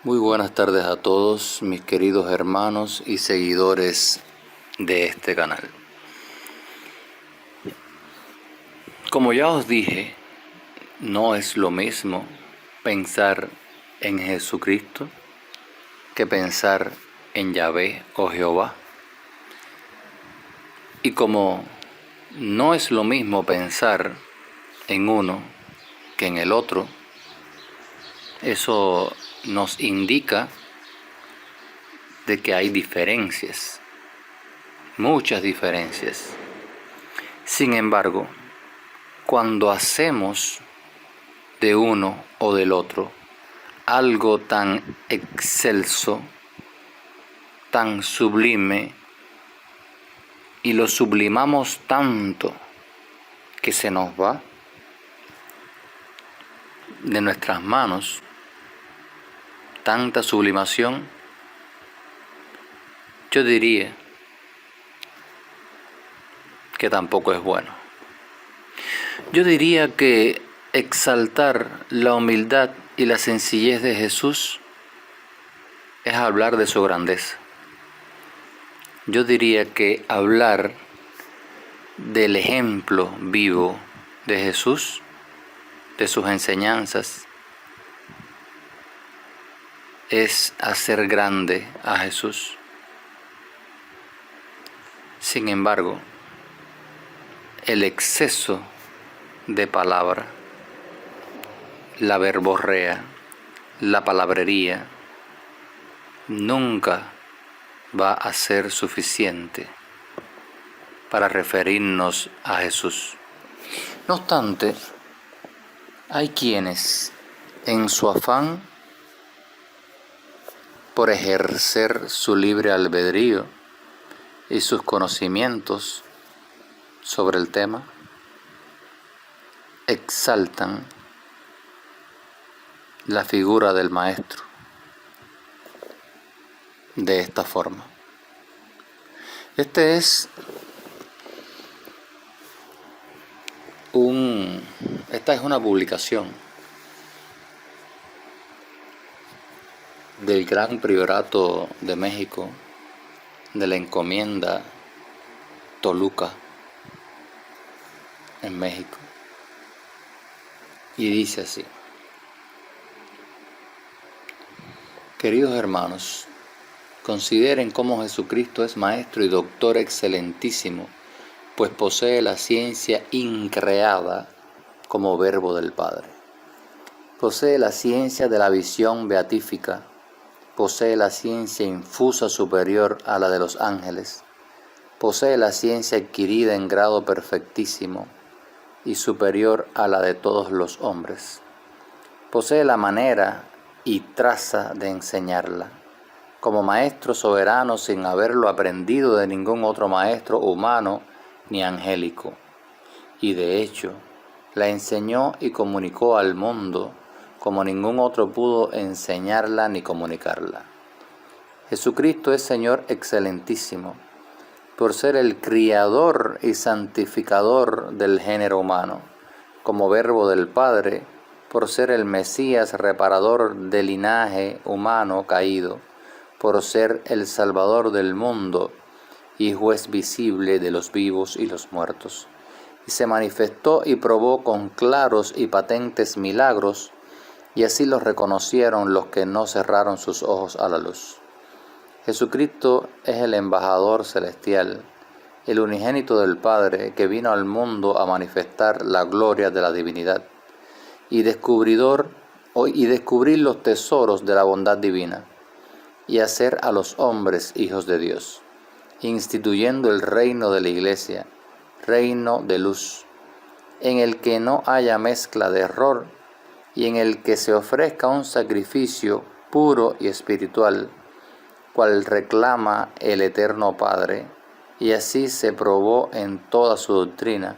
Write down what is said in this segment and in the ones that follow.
Muy buenas tardes a todos mis queridos hermanos y seguidores de este canal. Como ya os dije, no es lo mismo pensar en Jesucristo que pensar en Yahvé o Jehová. Y como no es lo mismo pensar en uno que en el otro, eso nos indica de que hay diferencias, muchas diferencias. Sin embargo, cuando hacemos de uno o del otro algo tan excelso, tan sublime, y lo sublimamos tanto que se nos va de nuestras manos, tanta sublimación, yo diría que tampoco es bueno. Yo diría que exaltar la humildad y la sencillez de Jesús es hablar de su grandeza. Yo diría que hablar del ejemplo vivo de Jesús, de sus enseñanzas, es hacer grande a Jesús. Sin embargo, el exceso de palabra, la verborrea, la palabrería, nunca va a ser suficiente para referirnos a Jesús. No obstante, hay quienes, en su afán por ejercer su libre albedrío y sus conocimientos sobre el tema, exaltan la figura del Maestro de esta forma. Esta es una publicación del Gran Priorato de México, de la encomienda Toluca, en México, y dice así: queridos hermanos, consideren cómo Jesucristo es Maestro y Doctor excelentísimo, pues posee la ciencia increada como Verbo del Padre. Posee la ciencia de la visión beatífica, posee la ciencia infusa superior a la de los ángeles, posee la ciencia adquirida en grado perfectísimo y superior a la de todos los hombres. Posee la manera y traza de enseñarla, como maestro soberano sin haberlo aprendido de ningún otro maestro humano ni angélico, y de hecho la enseñó y comunicó al mundo como ningún otro pudo enseñarla ni comunicarla. Jesucristo es Señor excelentísimo, por ser el criador y santificador del género humano, como Verbo del Padre, por ser el Mesías reparador del linaje humano caído, por ser el Salvador del mundo y juez visible de los vivos y los muertos. Y se manifestó y probó con claros y patentes milagros, y así los reconocieron los que no cerraron sus ojos a la luz. Jesucristo es el embajador celestial, el unigénito del Padre, que vino al mundo a manifestar la gloria de la divinidad y descubrir los tesoros de la bondad divina, y hacer a los hombres hijos de Dios, instituyendo el reino de la Iglesia, reino de luz, en el que no haya mezcla de error y en el que se ofrezca un sacrificio puro y espiritual, cual reclama el Eterno Padre, y así se probó en toda su doctrina,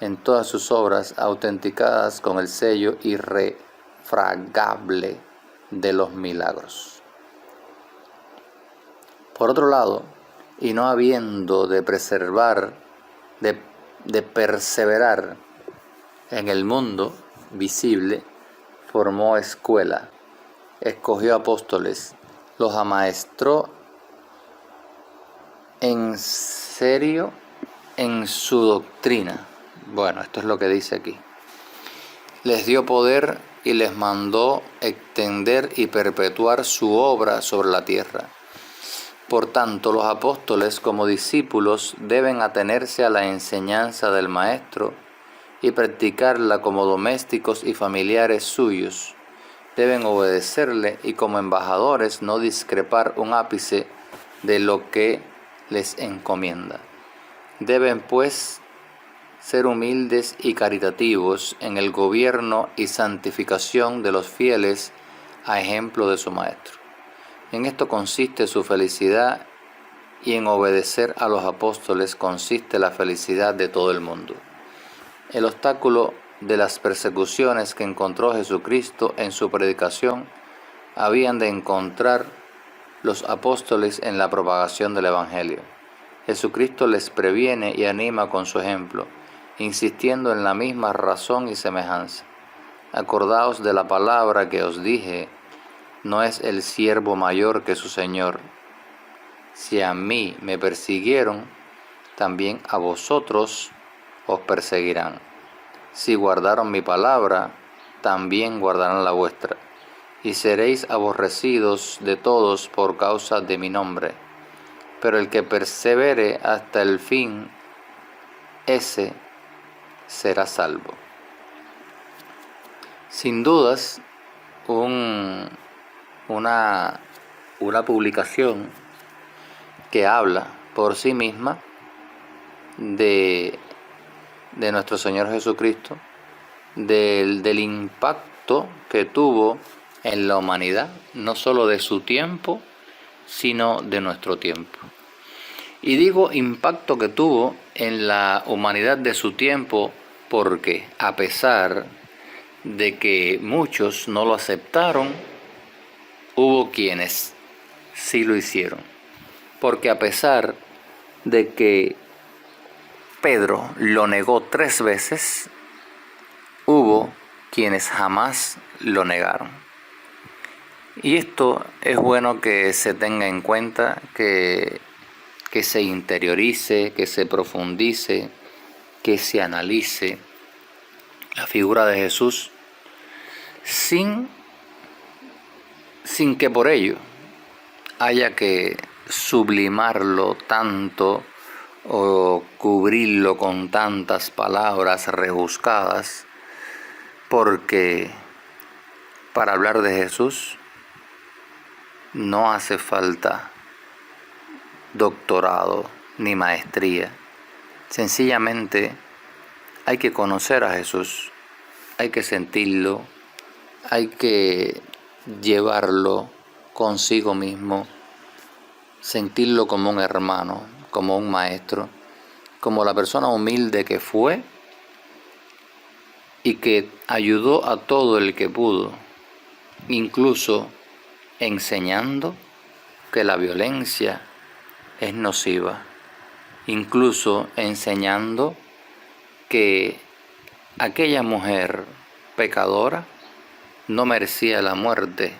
en todas sus obras autenticadas con el sello irrefragable de los milagros. Por otro lado, y no habiendo de perseverar en el mundo visible, formó escuela, escogió apóstoles, los amaestró en serio en su doctrina. Bueno, esto es lo que dice aquí. Les dio poder y les mandó extender y perpetuar su obra sobre la tierra. Por tanto, los apóstoles como discípulos deben atenerse a la enseñanza del Maestro y practicarla como domésticos y familiares suyos. Deben obedecerle y como embajadores no discrepar un ápice de lo que les encomienda. Deben, pues, ser humildes y caritativos en el gobierno y santificación de los fieles a ejemplo de su Maestro. En esto consiste su felicidad y en obedecer a los apóstoles consiste la felicidad de todo el mundo. El obstáculo de las persecuciones que encontró Jesucristo en su predicación habían de encontrar los apóstoles en la propagación del Evangelio. Jesucristo les previene y anima con su ejemplo, insistiendo en la misma razón y semejanza. Acordaos de la palabra que os dije, no es el siervo mayor que su Señor. Si a mí me persiguieron, también a vosotros os perseguirán. Si guardaron mi palabra, también guardarán la vuestra. Y seréis aborrecidos de todos por causa de mi nombre. Pero el que persevere hasta el fin, ese será salvo. Sin dudas, una publicación que habla por sí misma de nuestro Señor Jesucristo, del impacto que tuvo en la humanidad, no solo de su tiempo, sino de nuestro tiempo. Y digo impacto que tuvo en la humanidad de su tiempo porque, a pesar de que muchos no lo aceptaron, hubo quienes sí lo hicieron. Porque a pesar de que Pedro lo negó 3 veces, hubo quienes jamás lo negaron. Y esto es bueno que se tenga en cuenta, que se interiorice, que se profundice, que se analice la figura de Jesús sin que por ello haya que sublimarlo tanto o cubrirlo con tantas palabras rebuscadas, porque para hablar de Jesús no hace falta doctorado ni maestría. Sencillamente hay que conocer a Jesús, hay que sentirlo, hay que llevarlo consigo mismo, sentirlo como un hermano, como un maestro, como la persona humilde que fue y que ayudó a todo el que pudo, incluso enseñando que la violencia es nociva, incluso enseñando que aquella mujer pecadora no merecía la muerte,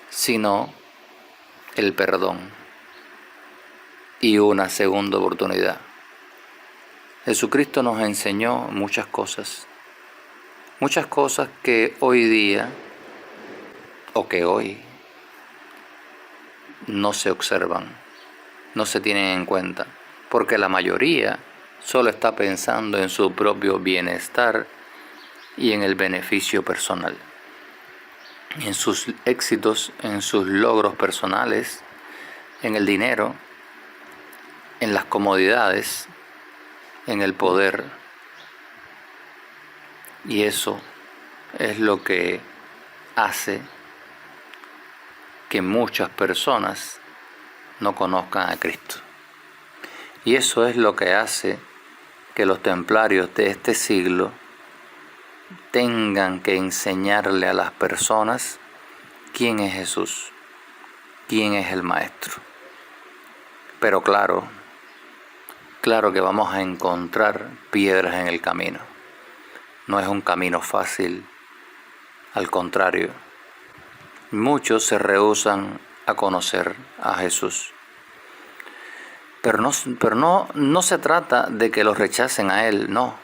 sino el perdón y una segunda oportunidad. Jesucristo nos enseñó muchas cosas que hoy día o que hoy no se observan, no se tienen en cuenta, porque la mayoría solo está pensando en su propio bienestar y en el beneficio personal, en sus éxitos, en sus logros personales, en el dinero, en las comodidades, en el poder. Y eso es lo que hace que muchas personas no conozcan a Cristo. Y eso es lo que hace que los templarios de este siglo tengan que enseñarle a las personas quién es Jesús, quién es el Maestro. Pero claro que vamos a encontrar piedras en el camino. No es un camino fácil, al contrario, muchos se rehúsan a conocer a Jesús. Pero no se trata de que los rechacen a Él, no,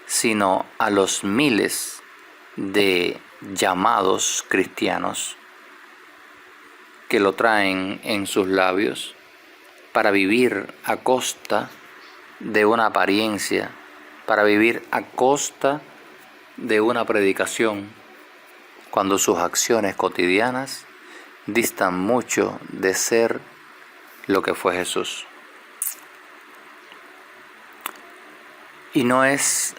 sino a los miles de llamados cristianos que lo traen en sus labios para vivir a costa de una apariencia, para vivir a costa de una predicación, cuando sus acciones cotidianas distan mucho de ser lo que fue Jesús. Y no es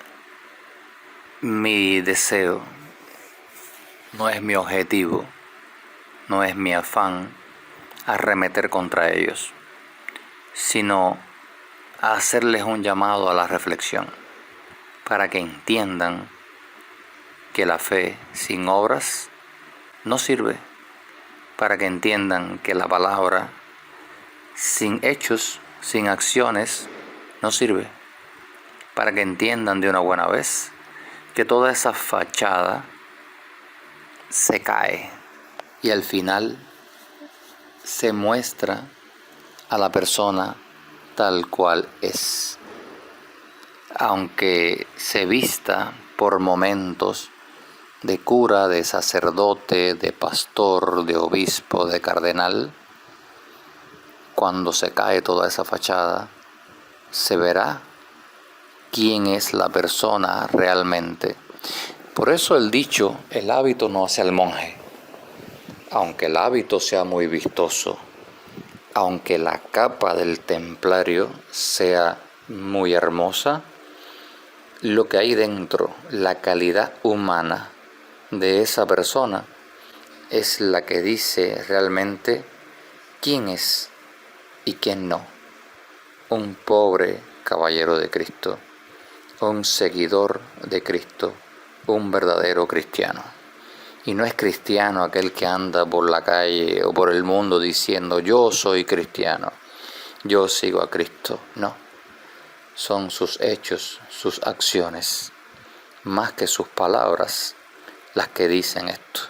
mi deseo, no es mi objetivo, no es mi afán arremeter contra ellos, sino a hacerles un llamado a la reflexión, para que entiendan que la fe sin obras no sirve, para que entiendan que la palabra sin hechos, sin acciones, no sirve, para que entiendan de una buena vez que toda esa fachada se cae y al final se muestra a la persona tal cual es. Aunque se vista por momentos de cura, de sacerdote, de pastor, de obispo, de cardenal, cuando se cae toda esa fachada, se verá quién es la persona realmente. Por eso el dicho, el hábito no hace al monje. Aunque el hábito sea muy vistoso, aunque la capa del templario sea muy hermosa, lo que hay dentro, la calidad humana de esa persona, es la que dice realmente quién es y quién no. Un pobre caballero de Cristo, un seguidor de Cristo, un verdadero cristiano. Y no es cristiano aquel que anda por la calle o por el mundo diciendo yo soy cristiano, yo sigo a Cristo. No, son sus hechos, sus acciones, más que sus palabras, las que dicen esto.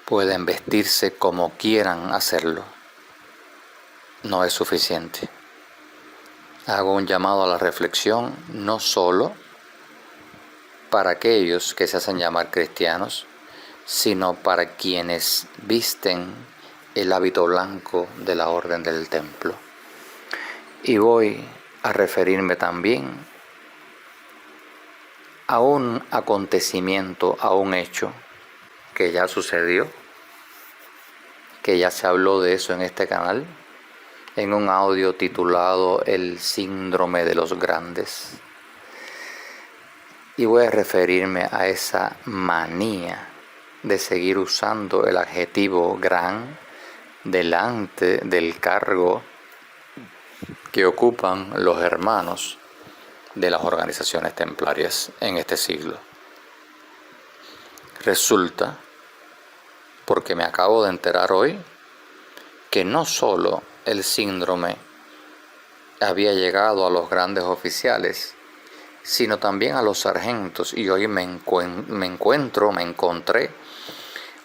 Pueden vestirse como quieran hacerlo, no es suficiente. Hago un llamado a la reflexión, no solo para aquellos que se hacen llamar cristianos, sino para quienes visten el hábito blanco de la orden del templo. Y voy a referirme también a un acontecimiento, a un hecho que ya sucedió, que ya se habló de eso en este canal, en un audio titulado El síndrome de los grandes. Y voy a referirme a esa manía de seguir usando el adjetivo gran delante del cargo que ocupan los hermanos de las organizaciones templarias en este siglo. Resulta, porque me acabo de enterar hoy, que no solo el síndrome había llegado a los grandes oficiales, sino también a los sargentos, y hoy me encontré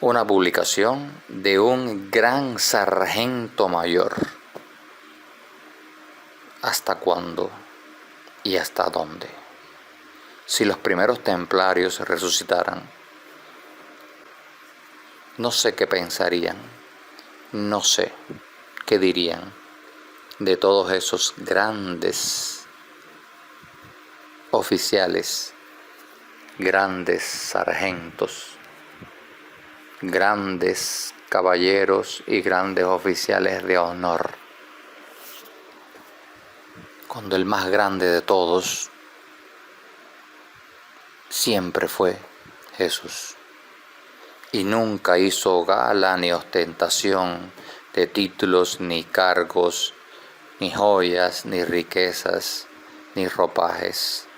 una publicación de un gran sargento mayor. ¿Hasta cuándo y hasta dónde? Si los primeros templarios resucitaran, no sé qué pensarían, no sé qué dirían de todos esos grandes oficiales, grandes sargentos, grandes caballeros y grandes oficiales de honor, cuando el más grande de todos siempre fue Jesús, y nunca hizo gala ni ostentación de títulos, ni cargos, ni joyas, ni riquezas, ni ropajes.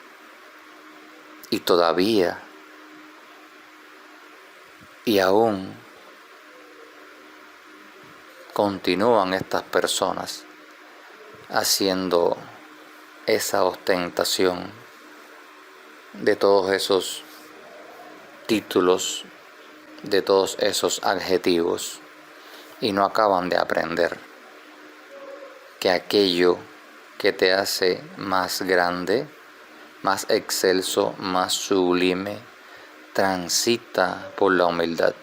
Y todavía, y aún, continúan estas personas haciendo esa ostentación de todos esos títulos de todos esos adjetivos y no acaban de aprender que aquello que te hace más grande, más excelso, más sublime, transita por la humildad,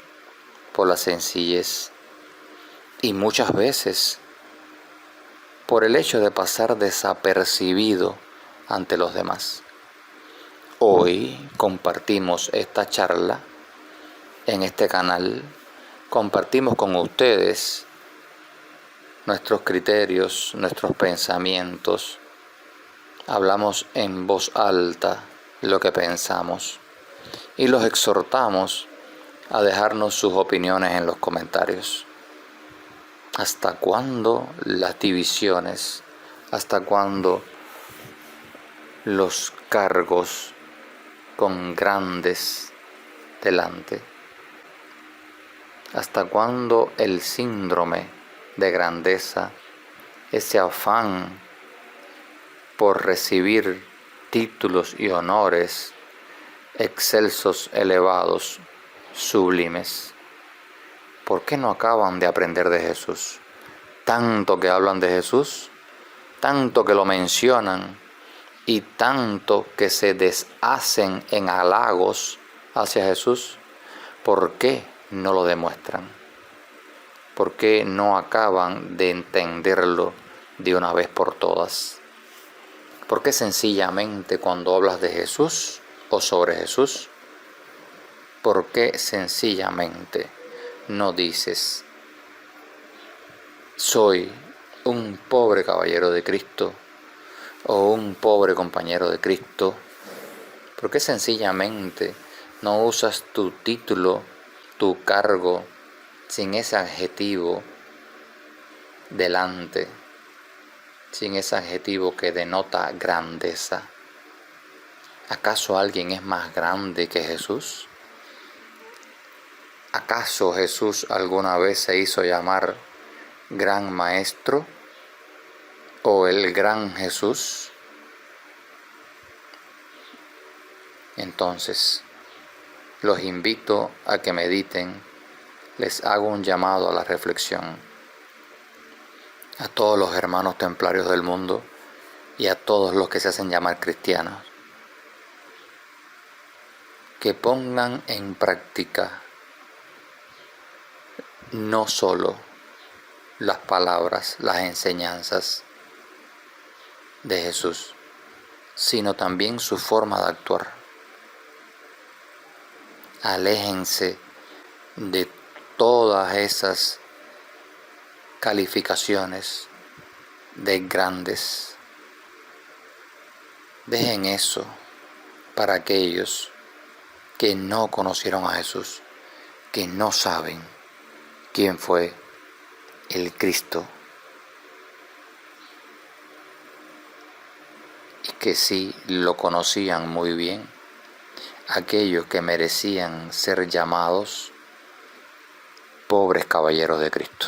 por la sencillez y muchas veces por el hecho de pasar desapercibido ante los demás. Hoy compartimos esta charla en este canal, compartimos con ustedes nuestros criterios, nuestros pensamientos, hablamos en voz alta lo que pensamos y los exhortamos a dejarnos sus opiniones en los comentarios. ¿Hasta cuándo las divisiones? ¿Hasta cuándo los cargos con grandes delante? ¿Hasta cuándo el síndrome de grandeza, ese afán por recibir títulos y honores excelsos, elevados, sublimes? ¿Por qué no acaban de aprender de Jesús? Tanto que hablan de Jesús, tanto que lo mencionan y tanto que se deshacen en halagos hacia Jesús. ¿Por qué no lo demuestran? ¿Por qué no acaban de entenderlo de una vez por todas? ¿Por qué sencillamente cuando hablas de Jesús o sobre Jesús, por qué sencillamente no dices: soy un pobre caballero de Cristo o un pobre compañero de Cristo? ¿Por qué sencillamente no usas tu título, tu cargo, sin ese adjetivo delante, sin ese adjetivo que denota grandeza? ¿Acaso alguien es más grande que Jesús? ¿Acaso Jesús alguna vez se hizo llamar Gran Maestro o el Gran Jesús? Entonces, los invito a que mediten, les hago un llamado a la reflexión, a todos los hermanos templarios del mundo y a todos los que se hacen llamar cristianos, que pongan en práctica no solo las palabras, las enseñanzas de Jesús, sino también su forma de actuar. Aléjense de todas esas calificaciones de grandes. Dejen eso para aquellos que no conocieron a Jesús, que no saben quién fue el Cristo, y que sí lo conocían muy bien, aquellos que merecían ser llamados pobres caballeros de Cristo.